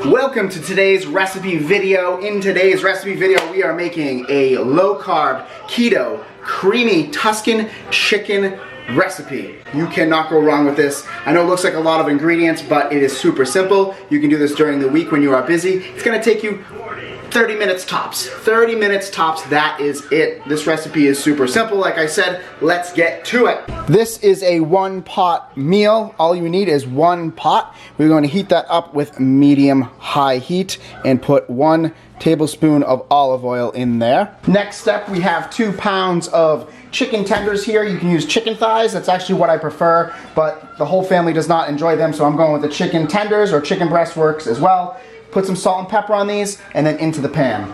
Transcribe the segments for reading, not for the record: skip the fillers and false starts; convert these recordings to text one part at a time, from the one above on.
Welcome to today's recipe video. In today's recipe video, we are making a low-carb, keto, creamy Tuscan chicken recipe. You cannot go wrong with this. I know it looks like a lot of ingredients, but it is super simple. You can do this during the week when you are busy. It's gonna take you 30 minutes tops. 30 minutes tops, that is it. This recipe is super simple. Like I said, let's get to it. This is a one-pot meal. All you need is one pot. We're going to heat that up with medium-high heat and put 1 tablespoon of olive oil in there. Next step, we have 2 pounds of chicken tenders here. You can use chicken thighs. That's actually what I prefer, but the whole family does not enjoy them, so I'm going with the chicken tenders, or chicken breast works as well. Put some salt and pepper on these, and then into the pan.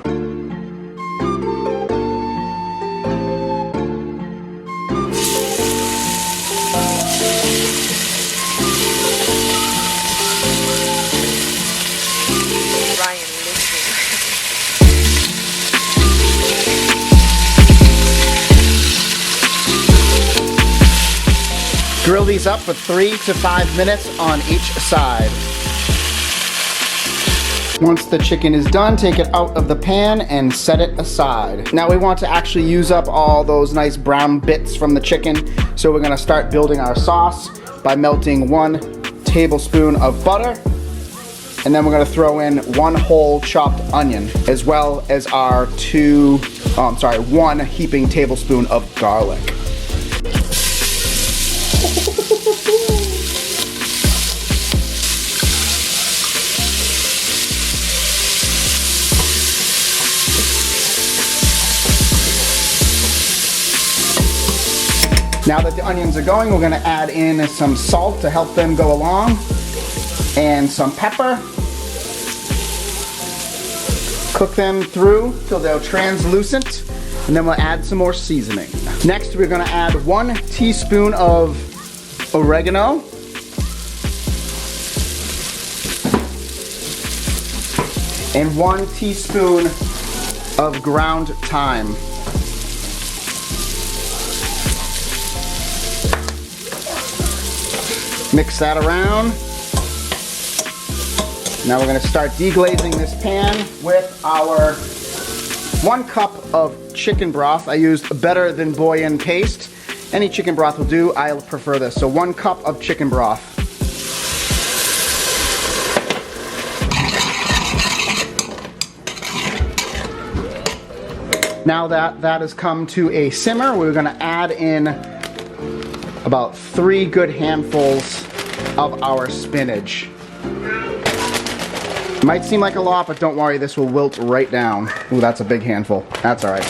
Grill these up for 3 to 5 minutes on each side. Once the chicken is done, take it out of the pan and set it aside. Now we want to actually use up all those nice brown bits from the chicken, so we're gonna start building our sauce by melting 1 tablespoon of butter, and then we're gonna throw in 1 whole chopped onion, as well as our 1 heaping tablespoon of garlic. Now that the onions are going, we're gonna add in some salt to help them go along, and some pepper. Cook them through till they're translucent, and then we'll add some more seasoning. Next, we're gonna add 1 teaspoon of oregano, and 1 teaspoon of ground thyme. Mix that around. Now we're going to start deglazing this pan with our 1 cup of chicken broth. I used Better Than Bouillon paste. Any chicken broth will do. I prefer this. So 1 cup of chicken broth. Now that has come to a simmer, we're going to add in about 3 good handfuls of our spinach. Might seem like a lot, but don't worry, this will wilt right down. Ooh, that's a big handful. That's all right.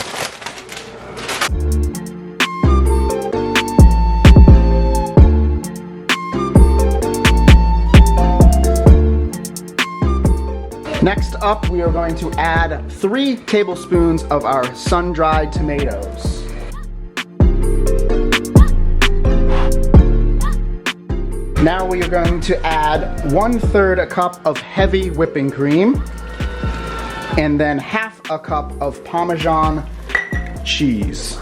Next up, we are going to add 3 tablespoons of our sun-dried tomatoes. Now we are going to add 1/3 a cup of heavy whipping cream, and then 1/2 a cup of Parmesan cheese.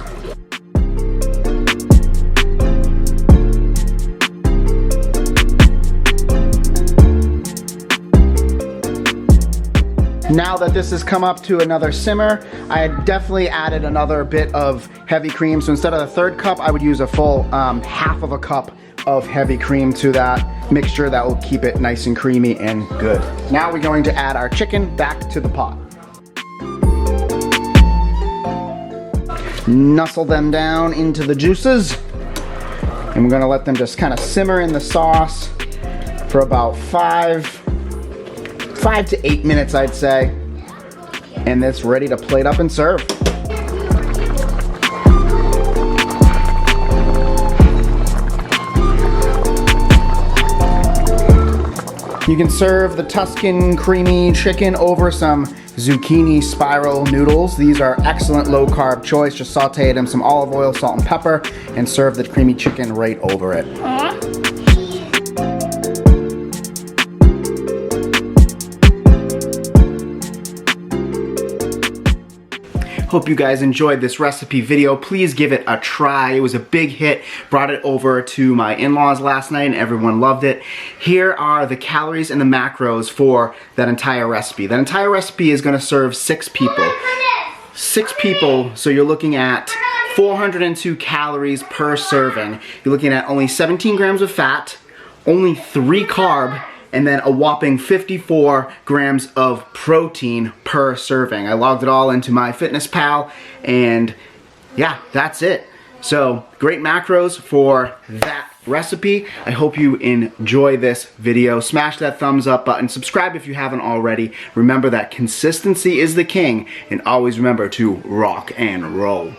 Now that this has come up to another simmer, I definitely added another bit of heavy cream. So instead of a 1/3 cup, I would use a full 1/2 of a cup of heavy cream to that mixture. That will keep it nice and creamy and good. Now we're going to add our chicken back to the pot. Nuzzle them down into the juices, and we're gonna let them just kind of simmer in the sauce for about 5 to 8 minutes, I'd say. And it's ready to plate up and serve. You can serve the Tuscan creamy chicken over some zucchini spiral noodles. These are excellent low-carb choice. Just saute it in some olive oil, salt, and pepper, and serve the creamy chicken right over it. Hope you guys enjoyed this recipe video. Please give it a try. It was a big hit. Brought it over to my in-laws last night and everyone loved it. Here are the calories and the macros for that entire recipe. That entire recipe is gonna serve 6 people. 6 people, so you're looking at 402 calories per serving. You're looking at only 17 grams of fat, only 3 carb, and then a whopping 54 grams of protein per serving. I logged it all into MyFitnessPal, and yeah, that's it. So, great macros for that recipe. I hope you enjoy this video. Smash that thumbs up button. Subscribe if you haven't already. Remember that consistency is the king, and always remember to rock and roll.